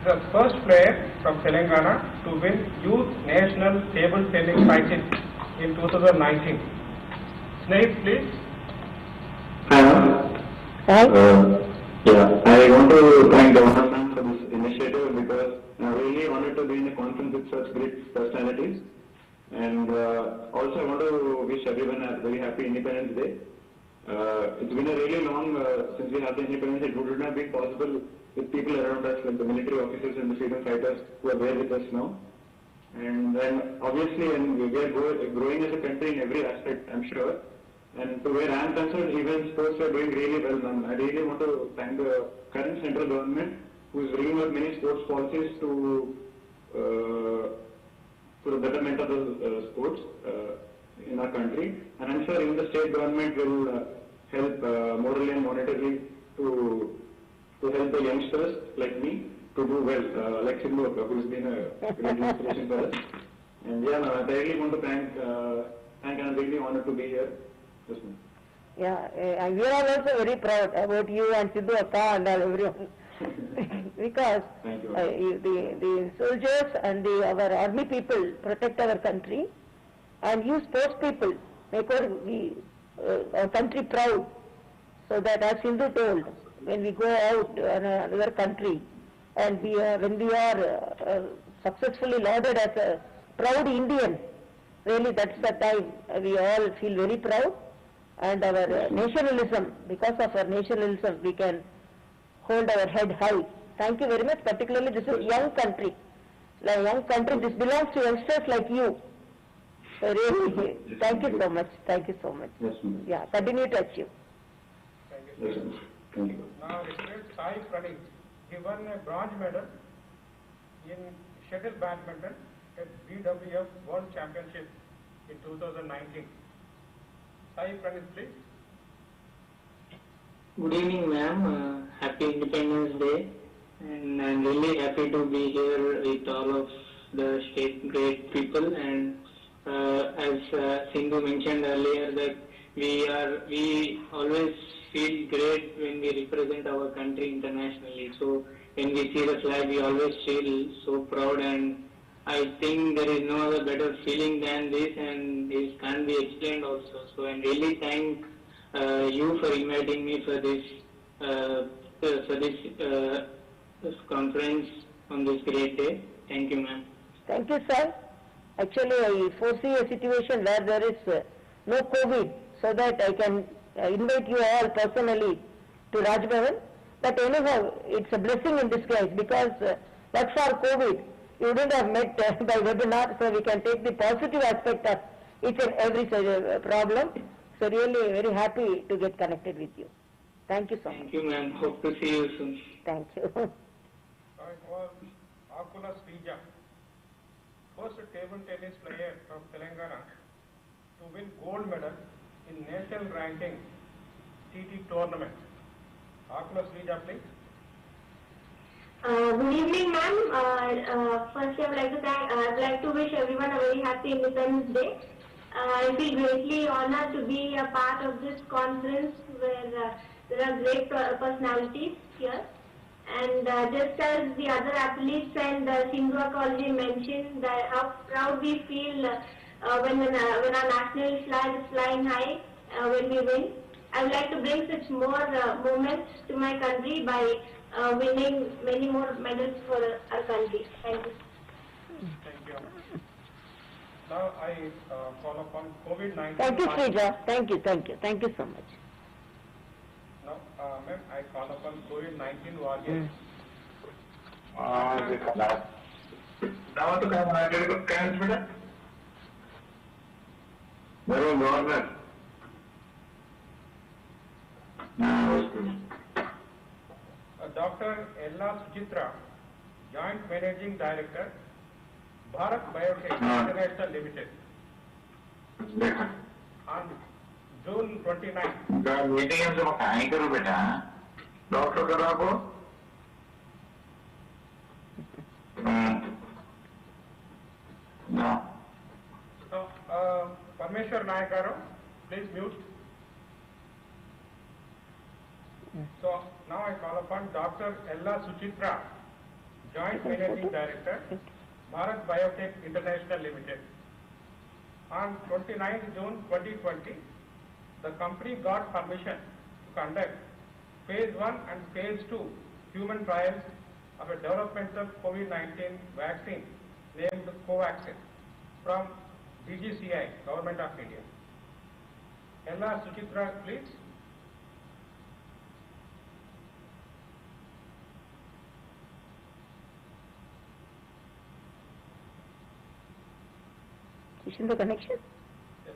The first player from Telangana to win Youth National Table Tennis title in 2019. Snape, please. Hello. Hi. Yeah, I want to thank Governor Ma'am for this initiative because I'm really honored to be in a conference with such great personalities. And also I want to wish everyone a very happy Independence Day. It's been a really long since we had the independence. It would not have been possible with people around us like the military officers and the freedom fighters who are there with us now. And then obviously, and we are growing as a country in every aspect, I'm sure. And to where I am concerned, even sports are doing really well. And I really want to thank the current central government who is bringing up many sports policies to the betterment of the sports in our country. And I'm sure even the state government will help morally and monetarily to help the youngsters like me to do well, like Sindhu, who's been a great inspiration for us. And yeah, I really want to thank and I'm really honored to be here. Yes, ma'am. Yeah, we are also very proud about you and Sidhu Akka and everyone. Because the soldiers and our army people protect our country, and you sports people make our country proud. So that, as Sindhu told, when we go out in another country and when we are successfully lauded as a proud Indian, really that's the time we all feel very proud. And our nationalism, because of our nationalism, we can hold our head high. Thank you very much. Particularly, this is young country. Like young country, this belongs to youngsters like you. So really, thank you so much. Thank you so much. Yes, ma'am. Yeah, continue to achieve. Thank you. Yes, ma'am. Thank you. Now, Sai Pranit. He won a bronze medal in shuttle badminton at BWF World Championship in 2019. Sai Pranit, please. Good evening, ma'am. Happy Independence Day. And I'm really happy to be here with all of the state great people. And as Sindhu mentioned earlier, that we always feel great when we represent our country internationally. So when we see the flag, we always feel so proud, and I think there is no other better feeling than this, and this can't be explained also. So I really thank you for inviting me for this conference on this great day. Thank you, ma'am. Thank you, sir. Actually, I foresee a situation where there is no COVID, so that I can invite you all personally to Raj Bhavan. But anyhow, it's a blessing in disguise, because but for COVID, you wouldn't have met by webinar, so we can take the positive aspect of each and every problem. So really very happy to get connected with you. Thank you so much. Thank you, ma'am. Hope to see you soon. Thank you. It was Akula Srija, first table tennis player from Telangana to win gold medal in national ranking TT tournament. Akula Srija, please. Good evening, ma'am. First, I'd like to wish everyone a very happy Independence Day. I feel greatly honored to be a part of this conference where there are great personalities here. And just as the other athletes and Sindhu already mentioned, that how proud we feel when our national flag is flying high when we win. I would like to bring such more moments to my country by winning many more medals for our country. Thank you. Thank you. Now I call upon COVID-19. Thank you, Srija. Thank you so much. Now, ma'am, I call upon COVID-19 warriors. Now to come, I get a good better. Very governor. Dr. Ella Suchitra, Joint Managing Director, Bharat Biotech International Limited, on June 29. The meeting is about anchor beta. Doctor Karabo. No. So, Parmeshwar Nayakaru, please mute. So, now I call upon Dr. Ella Suchitra, Joint Managing Director, Bharat Biotech International Limited. On 29th June 2020, the company got permission to conduct phase 1 and phase 2 human trials of a developmental COVID-19 vaccine named Covaxin from DGCI, Government of India. Ella Suchitra, please. Is in the connection? Yes.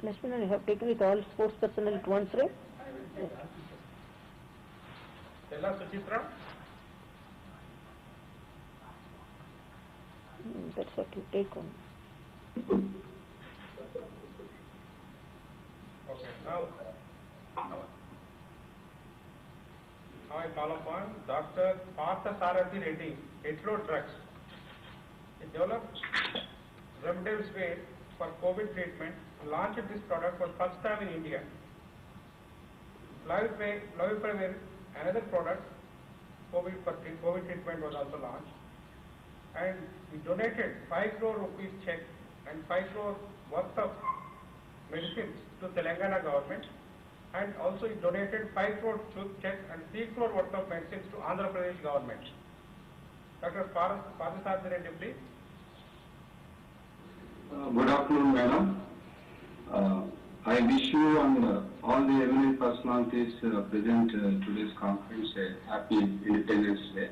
Lakshman, you have taken with all sports personnel at once, right? Yes. Ella Suchitra. That's what you take on. Okay, now I call upon Dr. Partha Sarathi Reddy, Hetero Drugs. He developed remdesivir for COVID treatment and launched this product for first time in India. Flavipiravir, another product, COVID treatment was also launched. And we donated 5 crore rupees check and 5 crore worth of medicines to Telangana government, and also he donated 5 crore check and 3 crore worth of medicines to Andhra Pradesh government. Dr. Partha Reddy, please. Good afternoon, madam. I wish you and all the eminent personalities present today's conference a happy Independence Day.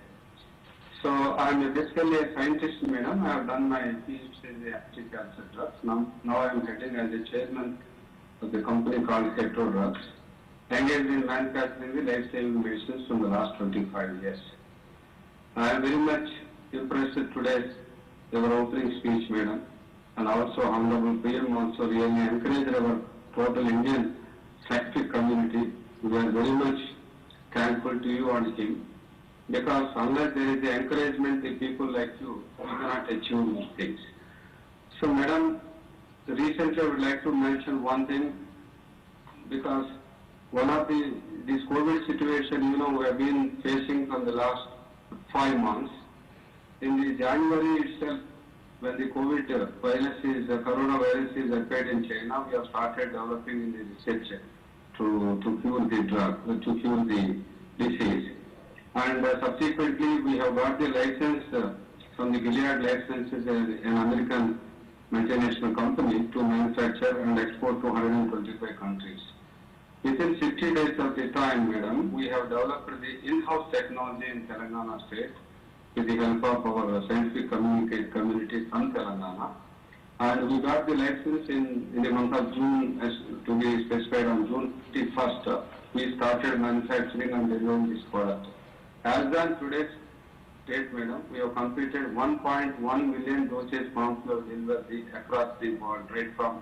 So I am basically a scientist, madam. I have done my PhD in the active cancer drugs. Now I am heading as the chairman of the company called Hetero Drugs, engaged in manufacturing the life-saving medicines from the last 25 years. I am very much impressed with today's your opening speech, madam, and also Honorable PM also really encouraged our total Indian scientific community. We are very much thankful to you and him, because unless there is the encouragement, the people like you, we cannot achieve these things. So, madam, recently I would like to mention one thing, because one of this COVID situation, we have been facing from the last 5 months. In the January itself, when the COVID coronavirus is appeared in China, we have started developing in the research to cure the drug, to cure the disease. And subsequently, we have got the license from the Gilead Licenses, an American multinational company, to manufacture and export to 125 countries. Within 60 days of the time, madam, we have developed the in-house technology in Telangana state with the help of our scientific community from Telangana. And we got the license in the month of June, as to be specified on June 51st. We started manufacturing and delivering this product. As on today's date, madam, we have completed 1.1 million doses pharmaceutical delivery across the board, right from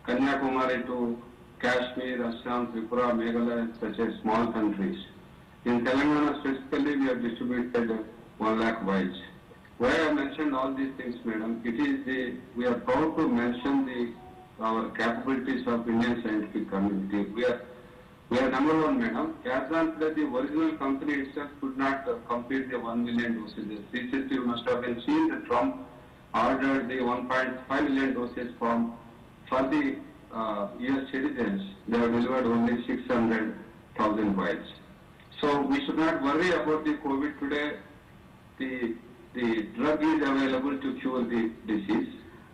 Kanyakumari to Kashmir, Assam, Tripura, Meghalaya, such as small countries. In Telangana specifically, we have distributed 1 lakh vials. Why I mentioned all these things, madam, we are proud to mention our capabilities of Indian scientific community. We are number one, madam. As on today, the original company itself could not complete the 1 million doses. Recently, you must have been seen that Trump ordered the 1.5 million doses for the US citizens. They have delivered only 600,000 vials. So we should not worry about the COVID today. The drug is available to cure the disease,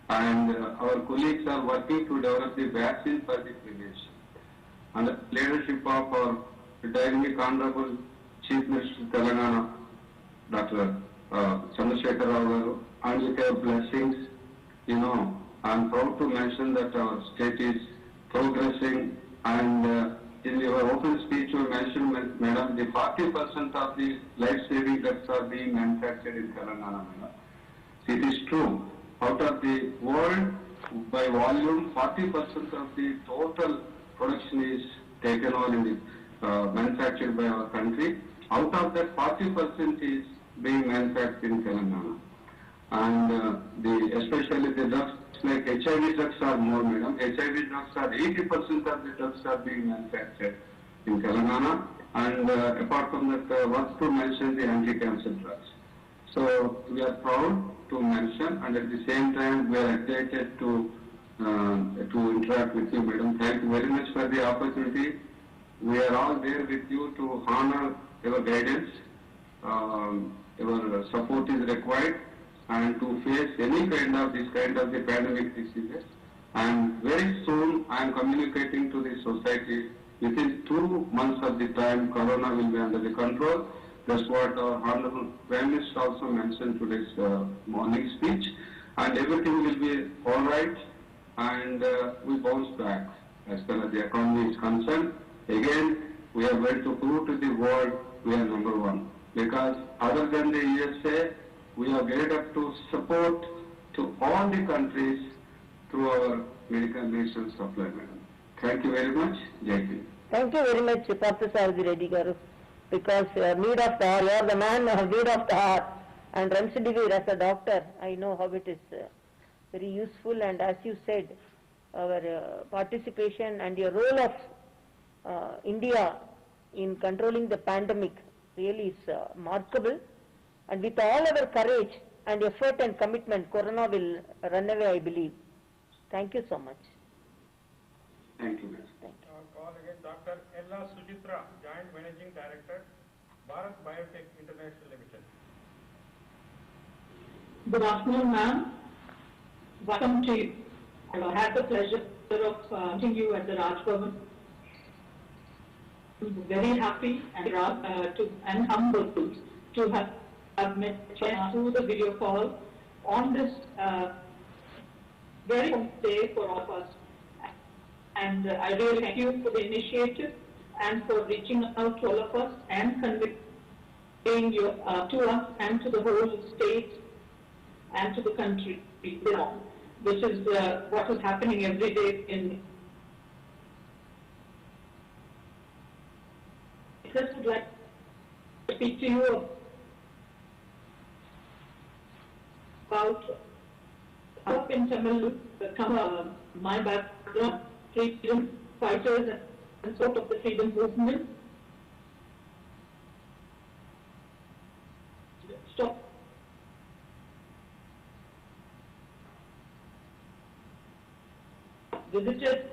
and our colleagues are working to develop the vaccine for the prevention. Under the leadership of our dynamic Honorable Chief Minister of Telangana, Dr. Chandrasekhar Rao, and with our blessings, I am proud to mention that our state is progressing, and in your open speech you mentioned, madam, the 40% of the life-saving drugs are being manufactured in Telangana, madam. It is true. Out of the world, by volume, 40% of the total production is taken on in manufactured by our country. Out of that, 40% is being manufactured in Telangana. And especially the drugs like HIV drugs are more, madam. HIV drugs are 80% of the drugs are being manufactured in Telangana, and apart from that, what to mention the anti-cancer drugs. So we are proud to mention, and at the same time we are excited to interact with you, madam. Thank you very much for the opportunity. We are all there with you to honor your guidance. Your support is required, and to face any kind of the pandemic diseases. And very soon I am communicating to the society, within 2 months of the time, Corona will be under the control. That's what our Honorable Prime Minister also mentioned today's morning speech. And everything will be all right, and we bounce back as far as the economy is concerned. Again, we are going to prove to the world we are number one. Because other than the USA, we are geared up to support to all the countries through our medical medicine supply, madam. Thank you very much. Jai Hind. Thank you very much, Parthasarathy Reddy garu, because need of the hour, you are the man of need of the hour. And Remdesivir as a doctor, I know how it is very useful, and as you said, our participation and your role of India in controlling the pandemic really is remarkable, and with all our courage and effort and commitment, Corona will run away, I believe. Thank you so much. Thank you, madam. Thank you. Call again Dr. Ella Sujitra, Joint Managing Director, Bharat Biotech International Limited. Good afternoon, ma'am. Welcome to you. I had the pleasure of meeting you at the Raj Bhavan. Very happy and humbled to have met through the video call on this very important day for all of us. And I really thank you for the initiative and for reaching out to all of us and conveying to us and to the whole state and to the country, which is what is happening every day in. I just would like to speak to you about up in Tamil Nadu, my background, freedom fighters and sort of the freedom movement. Stop. Visited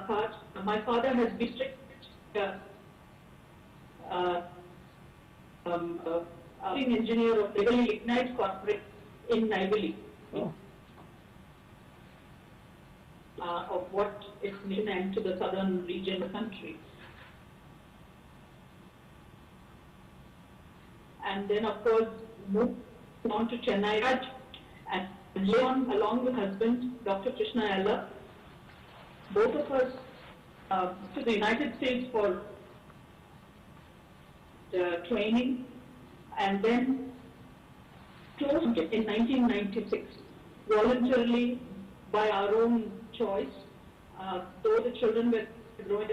part. My father has been strict engineer of the Lignite Corporate in Neyveli. Oh. Of what is named to the southern region of the country. And then, of course, moved on to Chennai and lived on along with husband, Dr. Krishna Ella, both of us to the United States for training, and then closed in 1996, voluntarily by our own choice, though the children were growing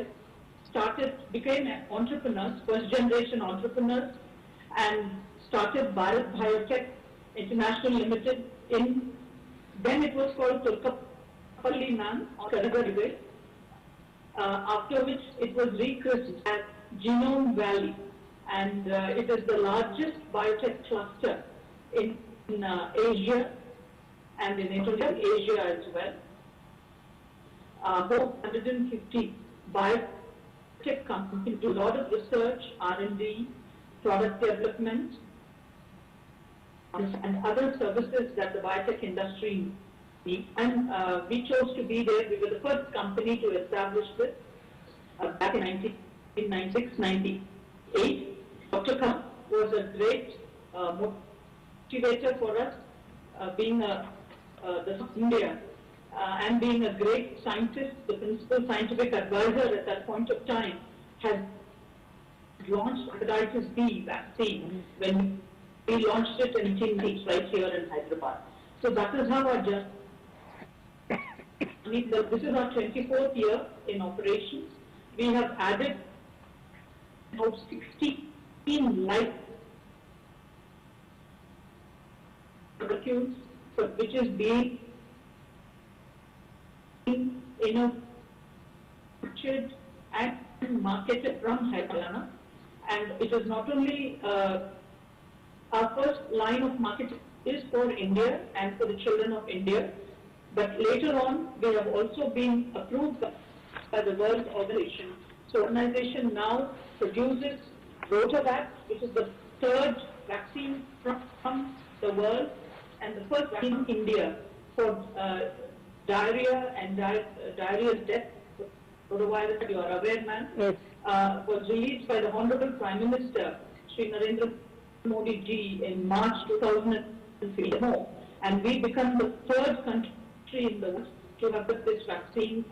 up, became entrepreneurs, first generation entrepreneurs, and started Bharat Biotech International Limited then it was called Tulkapalli Man or Kalagarigay, after which it was rechristened as Genome Valley, and it is the largest biotech cluster in Asia and in Asia as well. About 150 biotech companies do a lot of research, R&D, product development, and other services that the biotech industry needs. And we chose to be there. We were the first company to establish this back in 1996-98. Dr. Khan was a great motivator for us, being the India and being a great scientist, the principal scientific advisor at that point of time, has launched hepatitis B vaccine when we launched it in 18 right here in Hyderabad. So that is how our journey. This is our 24th year in operations. We have added about 16 life molecules, which is being manufactured and marketed from Haryana. And it is not only our first line of market is for India and for the children of India, but later on we have also been approved by the World Organization. So organization now produces Rotavac, which is the third vaccine from the world and the first vaccine in India for diarrhea and diarrhea death. Rotavirus, you are aware, ma'am, Yes. Was released by the Honorable Prime Minister, Shri Narendra Modi ji, in March 2003. And we become the third country in the world to have this vaccine,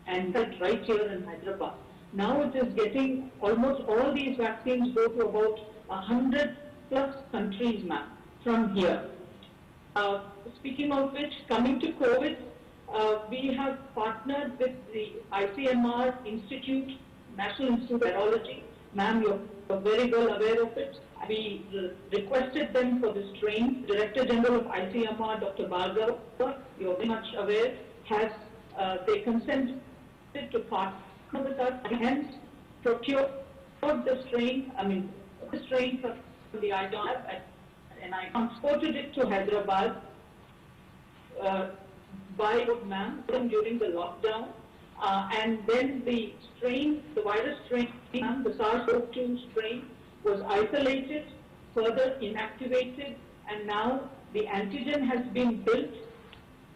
and that right here in Hyderabad. Now it is getting, almost all these vaccines go to about 100 plus countries, ma'am, from here. Speaking of which, coming to COVID, we have partnered with the ICMR Institute, National Institute of Virology. Ma'am, you're very well aware of it. We requested them for the strain. Director General of ICMR, Dr. Bhargav, you're very much aware, has they consented to partner with us and hence procured the strain, from the IDOF, and I transported it to Hyderabad by ma'am during the lockdown. And then the strain, the virus strain, the SARS-CoV-2 strain, was isolated, further inactivated, and now the antigen has been built,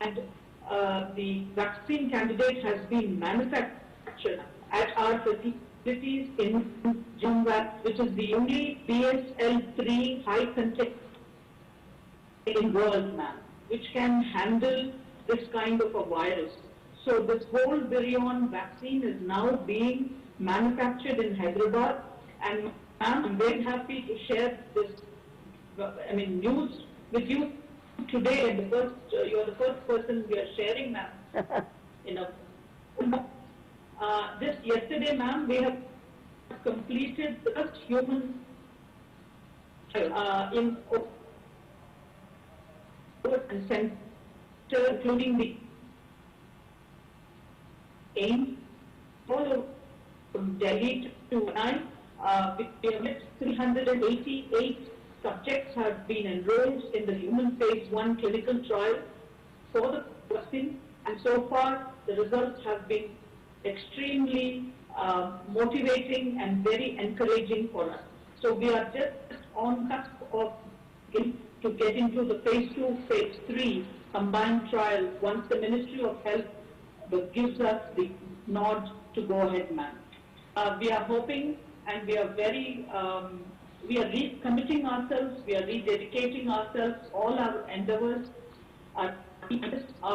and the vaccine candidate has been manufactured at our facilities in Jamvat, which is the only BSL-3 high content in world, ma'am, which can handle this kind of a virus. So this whole virion vaccine is now being manufactured in Hyderabad, and I'm very happy to share this, news with you today. And you're the first person we are sharing, ma'am. This yesterday, ma'am, we have completed the first human in and center, including the AIM, all from Delhi to Chennai. We have 388 subjects have been enrolled in the human phase 1 clinical trial for the vaccine, and so far the results have been extremely motivating and very encouraging for us. So we are just on cusp of to get into the phase 2, phase 3 combined trial once the Ministry of Health gives us the nod to go ahead, ma'am. We are hoping, and we are very, we are recommitting ourselves, we are rededicating ourselves, all our endeavors are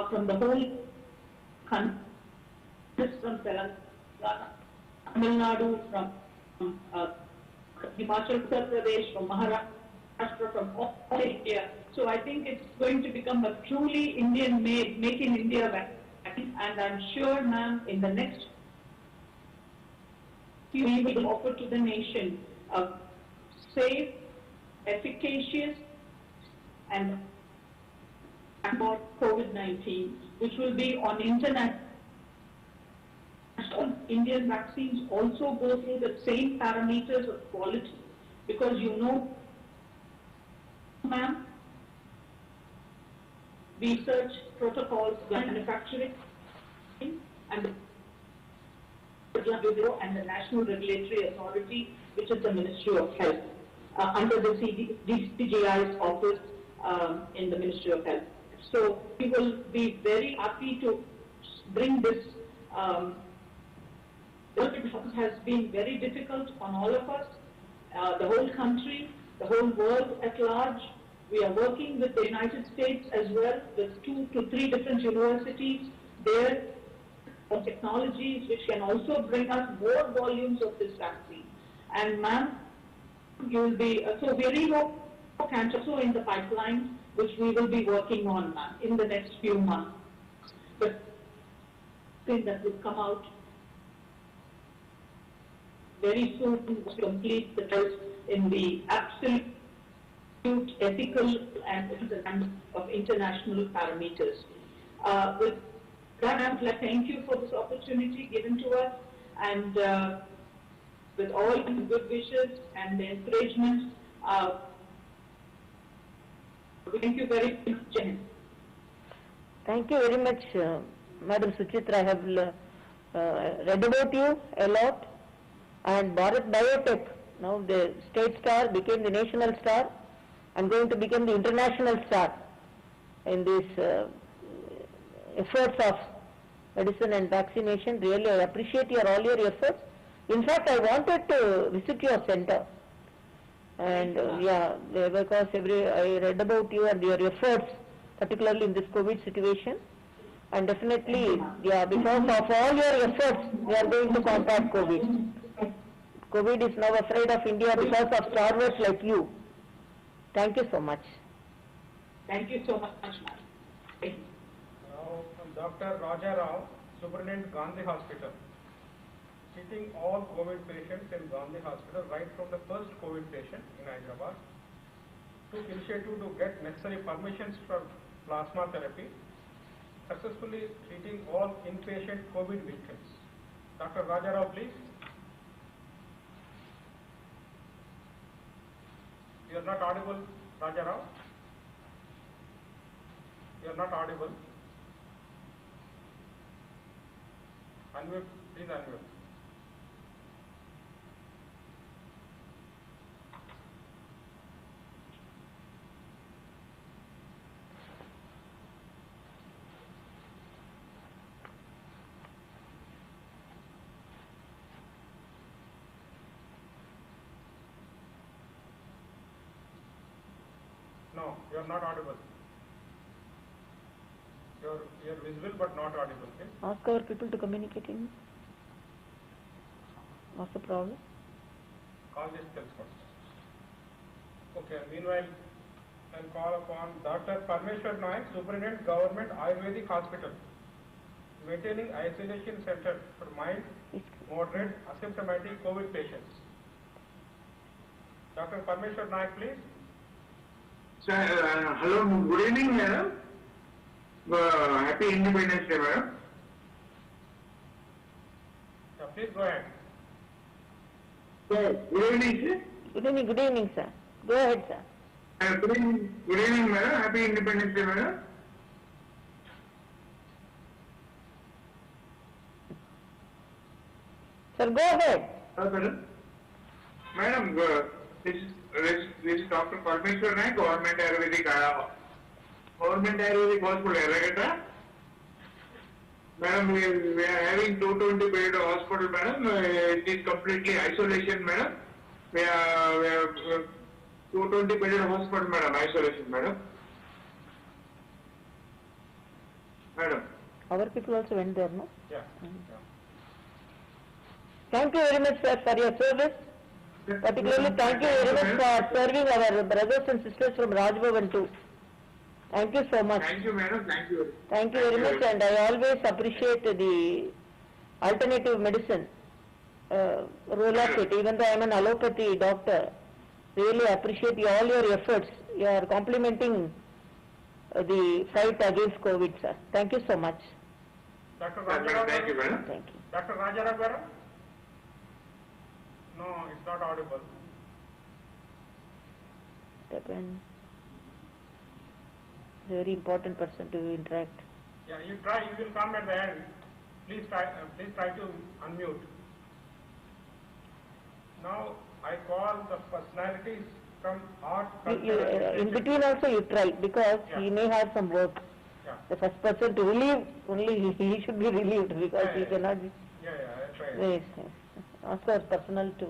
from the whole country, from Telangana, Tamil Nadu, from Himachal Pradesh, from Maharashtra, from all India. So I think it's going to become a truly Indian-made, Make in India vaccine, and I'm sure, ma'am, in the next few we will offer to the nation a safe, efficacious, and for COVID-19, which will be on internet. Indian vaccines also go through the same parameters of quality, because ma'am, research protocols, manufacturing, and the National Regulatory Authority, which is the Ministry of Health, under the DCGI's office in the Ministry of Health. So we will be very happy to bring this. It has been very difficult on all of us, the whole country, the whole world at large. We are working with the United States as well, with 2 to 3 different universities there on technologies which can also bring us more volumes of this vaccine. And ma'am, you will be, so Virivo cancer also in the pipeline, which we will be working on, ma'am, in the next few months. But thing that will come out very soon to complete the test in the absolute ethical and of international parameters. With that, I would like to thank you for this opportunity given to us, and with all the good wishes and the encouragement, thank you very much, Jen. Thank you very much, Madam Suchitra. I have read about you a lot, and Bharat Biotech, now the state star, became the national star and going to become the international star in these efforts of medicine and vaccination. Really, I appreciate all your efforts. In fact, I wanted to visit your center, and because I read about you and your efforts, particularly in this COVID situation, and definitely, because of all your efforts, we are going to combat COVID. COVID is now afraid of India because of starvers like you. Thank you so much. Thank you so much, ma'am. Now, Dr. Raja Rao, Superintendent Gandhi Hospital, treating all COVID patients in Gandhi Hospital right from the first COVID patient in Hyderabad, took initiative to get necessary permissions for plasma therapy, successfully treating all inpatient COVID victims. Dr. Raja Rao, please. You are not audible, Raja Rao. You are not audible. Unmute, please unmute. No, you are not audible. You are visible but not audible. Okay? Ask our people to communicate in. What's the problem? Call this telephone. Okay, meanwhile, I'll call upon Dr. Parmeshwar Naik, Superintendent Government Ayurvedic Hospital, maintaining isolation center for mild, moderate, asymptomatic COVID patients. Dr. Parmeshwar Naik, please. Sir, hello, good evening, madam. Happy Independence Day, madam. Yeah, please go ahead. Sir, good evening, sir. Good evening, sir. Go ahead, sir. Good evening, madam. Happy Independence Day, madam. Sir, go ahead. Madam, this is Dr. Parmeshwar Naik, Government Ayurvedic Hospital, Eragata. Madam, we are having 220 bed hospital, madam. It is completely isolation, madam. We have 220 bed hospital, madam. Isolation, madam. Madam. Our people also went there, no? Yeah. Thank you very much, sir, for your service. Particularly, thank you very much for serving our brothers and sisters from Rajbhavan too. Thank you so much. Thank you, madam. Thank you. Thank you very much, and I always appreciate the alternative medicine role of it. Even though I am an allopathy doctor, really appreciate all your efforts. You are complementing the fight against COVID, sir. Thank you so much. Dr. Raja Thank you, madam. Thank you. Dr. Raja Rao? No, it's not audible. Depend. Very important person to interact. Yeah, you will come at the end. Please try to unmute. Now I call the personalities from art, culture, In between also you try, because he may have some work. Yeah. The first person to relieve, only he should be relieved, because he cannot be. Yeah, I'll try. Yes, yes. Ask our personnel to.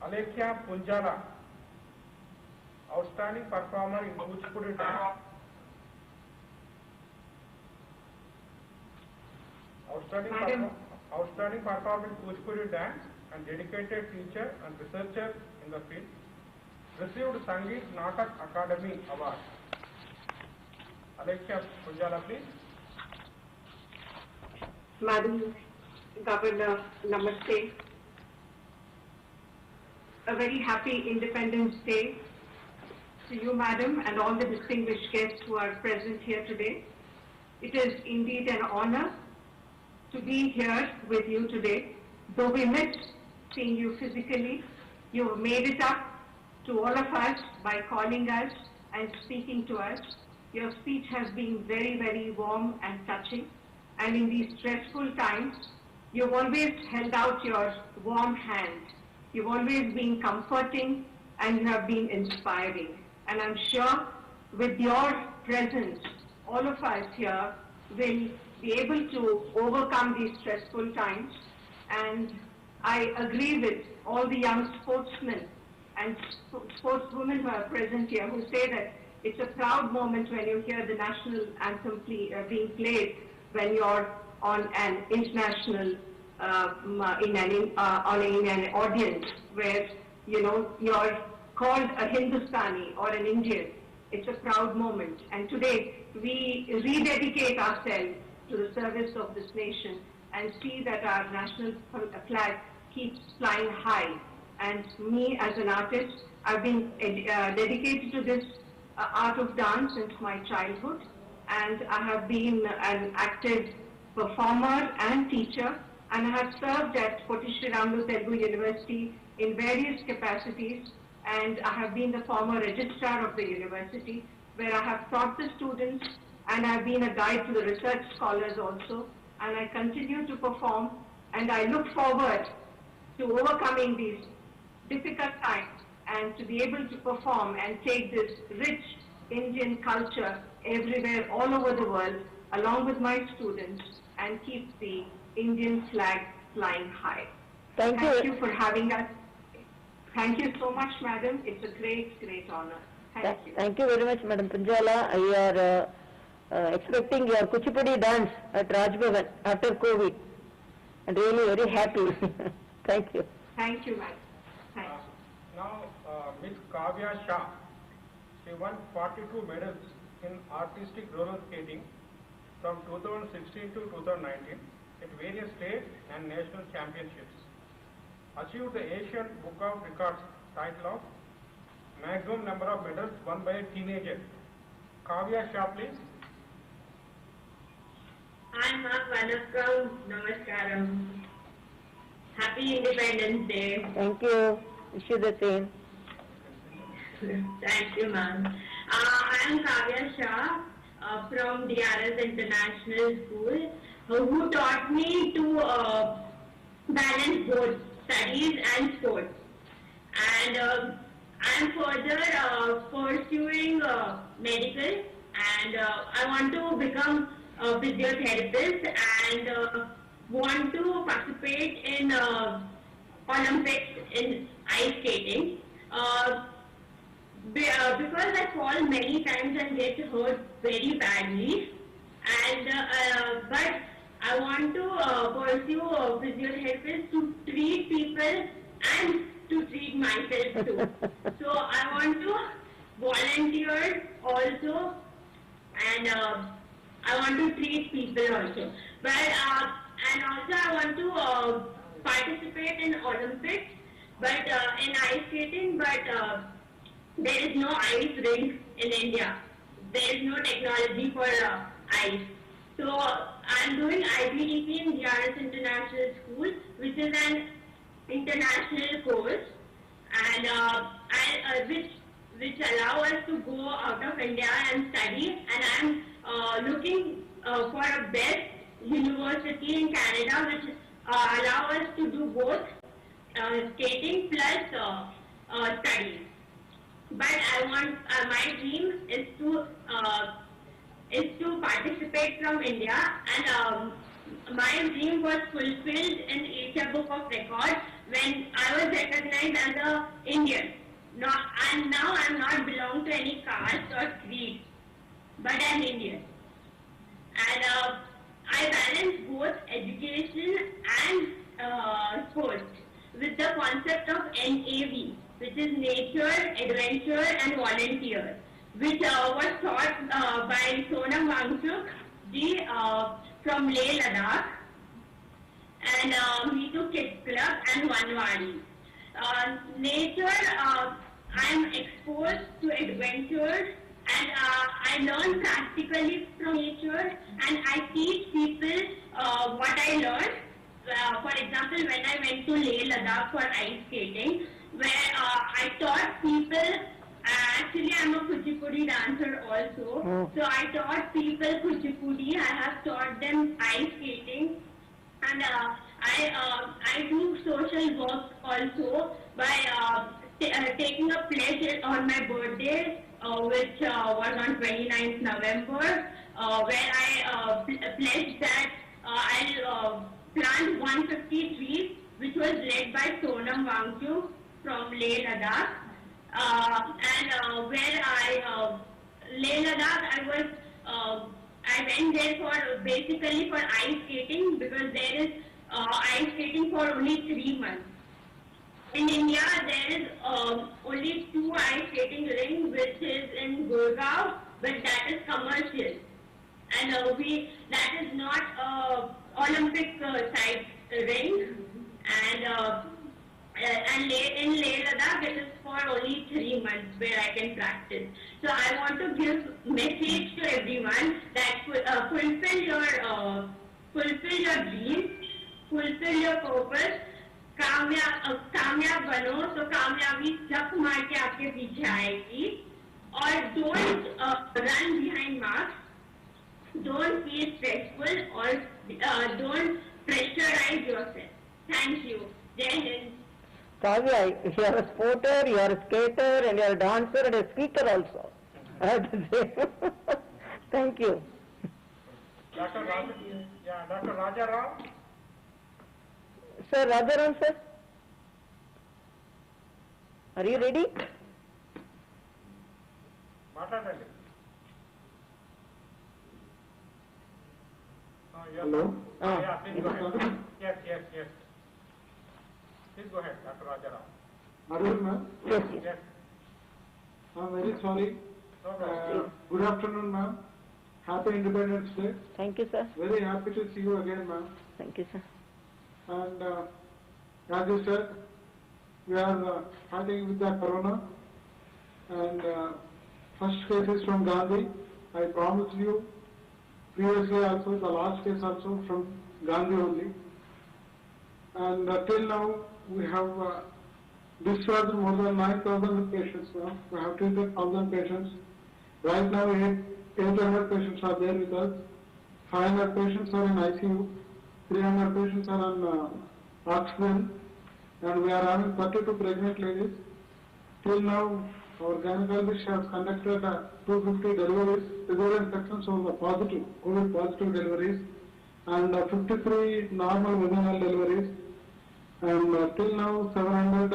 Alekhya Punjala, outstanding performer in Kuchipudi dance. Outstanding performer in Kuchipudi dance and dedicated teacher and researcher in the field. Received Sangeet Natak Academy Award. Alekhya Punjala, please. Madam Governor, Namaste. a very happy Independence Day to you, madam, and all the distinguished guests who are present here today. It is indeed an honor to be here with you today. Though we missed seeing you physically, you have made it up to all of us by calling us and speaking to us. Your speech has been very, very warm and touching. And in these stressful times, you've always held out your warm hand. You've always been comforting and you have been inspiring. And I'm sure with your presence, all of us here will be able to overcome these stressful times. And I agree with all the young sportsmen and sportswomen who are present here who say that it's a proud moment when you hear the national anthem being played when you're on an international, in an audience where, you know, you're called a Hindustani or an Indian. It's a proud moment. And today, we rededicate ourselves to the service of this nation and see that our national flag keeps flying high. And me as an artist, I've been dedicated to this art of dance since my childhood. And I have been an active performer and teacher. And I have served at Poti Shri Ramlu Telugu University in various capacities. And I have been the former registrar of the university, where I have taught the students, and I've been a guide to the research scholars also. And I continue to perform, and I look forward to overcoming these difficult times and to be able to perform and take this rich Indian culture everywhere, all over the world, along with my students, and keep the Indian flag flying high. Thank you for having us. Thank you so much, madam. It's a great, great honor. Thank you. Thank you very much, Madam Punjala. We are expecting your Kuchipudi dance at Raj Bhavan after COVID, and really very happy. Thank you. Thank you, madam. Thanks. Now, Miss Kavya Shah, she won 42 medals in artistic roller skating from 2016 to 2019 at various state and national championships. Achieved the Asian Book of Records title of maximum number of medals won by a teenager. Kavya Shah, please. Hi, ma'am. Vanakkam. Namaskaram. Happy Independence Day. Thank you. Wish you the same. Thank you, ma'am. I am Kavya Shah from DRS International School, who taught me to balance both studies and sports. And I am further pursuing medical, and I want to become a physiotherapist and want to participate in Olympics in ice skating. Because I fall many times and get hurt very badly, and but I want to pursue physiotherapists to treat people and to treat myself too. So I want to volunteer also, and I want to treat people also. But and also I want to participate in Olympics, but in ice skating, but there is no ice rink in India. There is no technology for ice. So I'm doing IBDP in DRS International School, which is an international course, and which allow us to go out of India and study. And I'm looking for a best university in Canada, which allow us to do both skating plus studies. But I want my dream is to participate from India, and my dream was fulfilled in Asia Book of Records when I was recognized as an Indian. And now I'm not belong to any caste or creed, but I'm Indian. And I balance both education and sports with the concept of NAV, which is Nature, Adventure and Volunteer, which was taught by Sonam Wangchuk ji from Leh, Ladakh, and he took Kids Club and Vanwadi. Nature, I am exposed to adventures and I learn practically from nature and I teach people what I learned. For example, when I went to Leh Ladakh for ice skating, where I taught people, actually I'm a Kuchipudi dancer also, so I taught people Kuchipudi, I have taught them ice skating, and I do social work also by taking a pledge on my birthday, which was on 29th November, where I pledged that I'll plant 150 trees, which was led by Sonam Wangchu from Leh Ladakh. Where Leh Ladakh, I went there for basically for ice skating because there is ice skating for only 3 months. In India, there is only 2 ice skating rings, which is in Gurgaon, but that is commercial, and that is not Olympic type ring, and in Leh Ladakh, it is for only 3 months where I can practice. So I want to give message to everyone that fulfill your dreams, fulfill your purpose. कामयाब बनो तो कामयाबी झक मार के आपके पीछे आएगी और don't run behind marks, don't feel stressful or don't pressurize yourself. Thank you. Jai Hind. Kavya, you are a sporter, you are a skater, and you are a dancer and a speaker also. I have to say. Thank you. Dr. Raja Rao. Sir, Rajaram sir, are you ready? Maatladandi. Hello? Yeah, please go ahead. Yes. Please go ahead, Dr. Raja Rao. Arun, ma'am? Yes. I'm very sorry. No problem. Good afternoon, ma'am. Happy Independence Day. Thank you, sir. Very happy to see you again, ma'am. Thank you, sir. And as you said, we are fighting with the corona. And first case is from Gandhi. I promised you previously also, the last case also from Gandhi only. And till now, we have discharged more than 9,000 patients now. We have treated 1,000 patients. Right now, 800 patients are there with us. 500 patients are in ICU. 300 patients are on oxygen, and we are having 32 pregnant ladies. Till now, our gynecologist has conducted 250 deliveries, severe infections of the positive, COVID positive deliveries, and 53 normal vaginal deliveries, and till now 700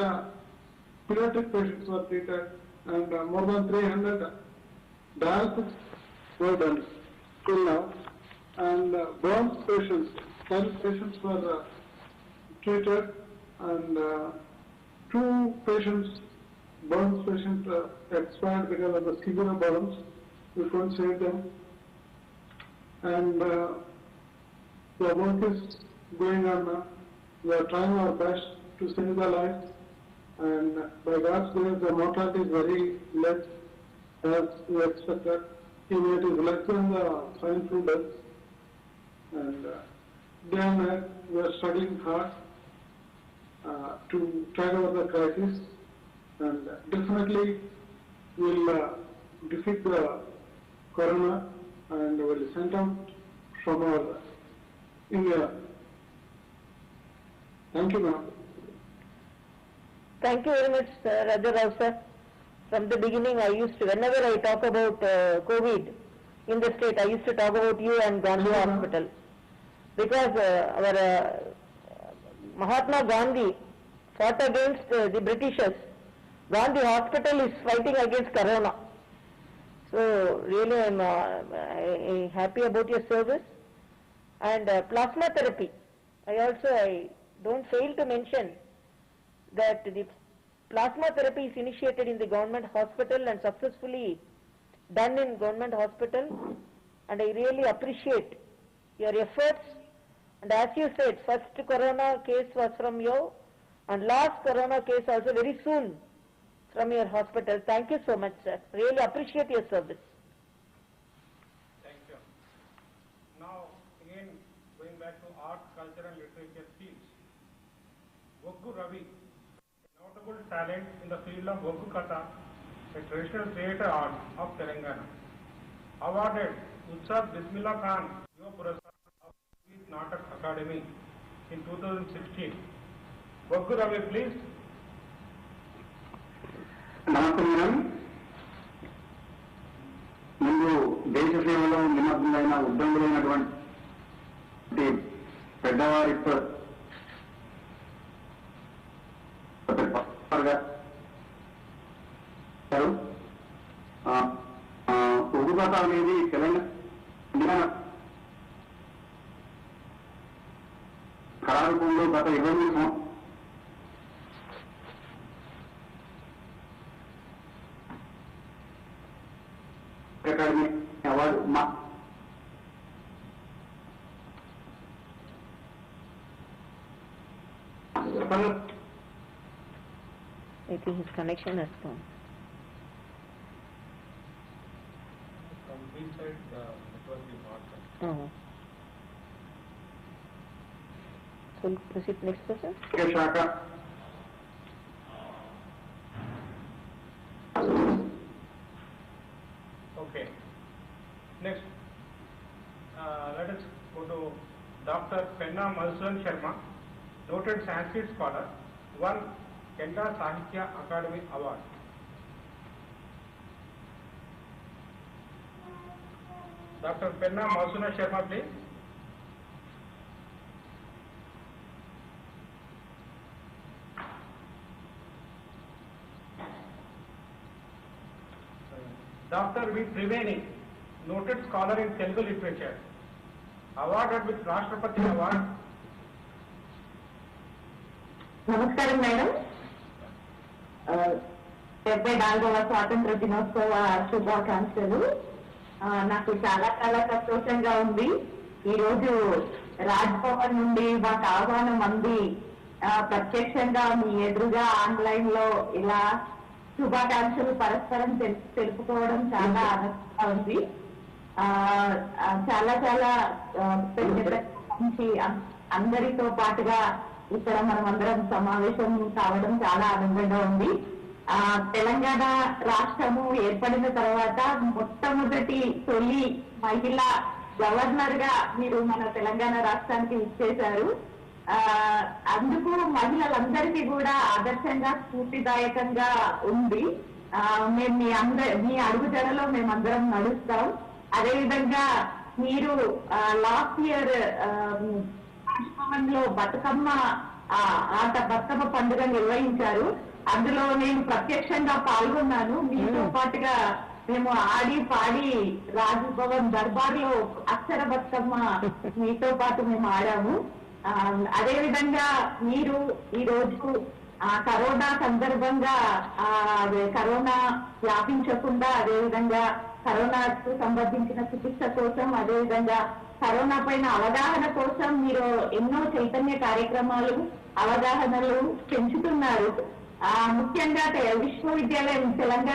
pediatric patients were treated, and more than 300 dialysis were done till now, and burns patients, 10 patients were treated, and 2 patients, burns patients expired because of the severe burns. We couldn't save them, and the work is going on now. We are trying our best to save the life, and by God's grace, the mortality is very less as we expected. Even it is less than the swine flu deaths, and day and night we are studying hard to tide over the crisis, and definitely we will defeat the corona and will send out from our India. Thank you, ma'am. Thank you very much, Raja Rao sir. From the beginning, I used to, whenever I talk about COVID in the state, I used to talk about you and Gandhi Hospital. Because our Mahatma Gandhi fought against the Britishers. Gandhi Hospital is fighting against Corona. So really I'm happy about your service. And plasma therapy, I don't fail to mention that the plasma therapy is initiated in the government hospital and successfully done in government hospital, and I really appreciate your efforts. And as you said, first corona case was from you, and last corona case also very soon from your hospital. Thank you so much, sir. Really appreciate your service. Thank you. Now, again, going back to art, culture and literature fields. Oggu Ravi, a notable talent in the field of Oggu Katha, a traditional theatre art of Telangana. Awarded Utsav Bismillah Khan Yuva Purasar of Sangeet Natak Academy in 2016. Oggu Ravi, please. నమస్తే madam. ముందు దేశ సేవలో నిమగ్నులైన ఉద్యోగులైనటువంటి పెద్దవారితో ఉగ్గుపాత అనేది తెలంగాణ కళారూపంలో గత 23 academy award I think his connection has gone. From this side, the network is not. So proceed next person. శాఖ Okay. Next, let us go to Dr. Penna Madhusudan Sharma, noted Sanskrit scholar, won Kendra Sahitya Academy Award. Dr. Penna Madhusudan Sharma, please. Dr. V. Triveni, noted scholar in Telugu literature, awarded with Rashtrapati Award. నమస్కారం madam. 74వ స్వాతంత్ర దినోత్సవ శుభాకాంక్షలు. నాకు చాలా చాలా సంతోషంగా ఉంది. ఈరోజు రాజ్భవన్ నుండి మాకు ఆహ్వానం అంది ప్రత్యక్షంగా మీ ఎదురుగా ఆన్లైన్ లో ఇలా శుభాకాంక్షలు పరస్పరం తెలుపుకోవడం చాలా ఆనందంగా ఉంది. చాలా చాలా అందరితో పాటుగా ఇక్కడ మనం అందరం సమావేశం కావడం చాలా ఆనందంగా ఉంది. తెలంగాణ రాష్ట్రము ఏర్పడిన తర్వాత మొట్టమొదటి తొలి మహిళా గవర్నర్ గా మీరు మన తెలంగాణ రాష్ట్రానికి ఇచ్చేశారు. అందుకు మహిళలందరికీ కూడా ఆదర్శంగా స్ఫూర్తిదాయకంగా ఉంది. మేము మీ అడుగుజాడలో మేమందరం నడుస్తాం. అదేవిధంగా మీరు లాస్ట్ ఇయర్ లో బతుకమ్మ బతుకమ్మ పండుగ నిర్వహించారు. అందులో నేను ప్రత్యక్షంగా పాల్గొన్నాను. మీతో పాటుగా మేము ఆడి పాడి రాజ్భవన్ దర్బార్ లో అక్షర బతుకమ్మ మీతో పాటు మేము ఆడాము. అదేవిధంగా మీరు ఈ రోజు కరోనా సందర్భంగా కరోనా వ్యాపించకుండా, అదేవిధంగా కరోనాకు సంబంధించిన చికిత్స కోసం, అదేవిధంగా కరోనా పైన అవగాహన కోసం మీరు ఎన్నో చైతన్య కార్యక్రమాలు, అవగాహనలు పెంచుతున్నారు. ముఖ్యంగా విశ్వవిద్యాలయం తెలంగాణ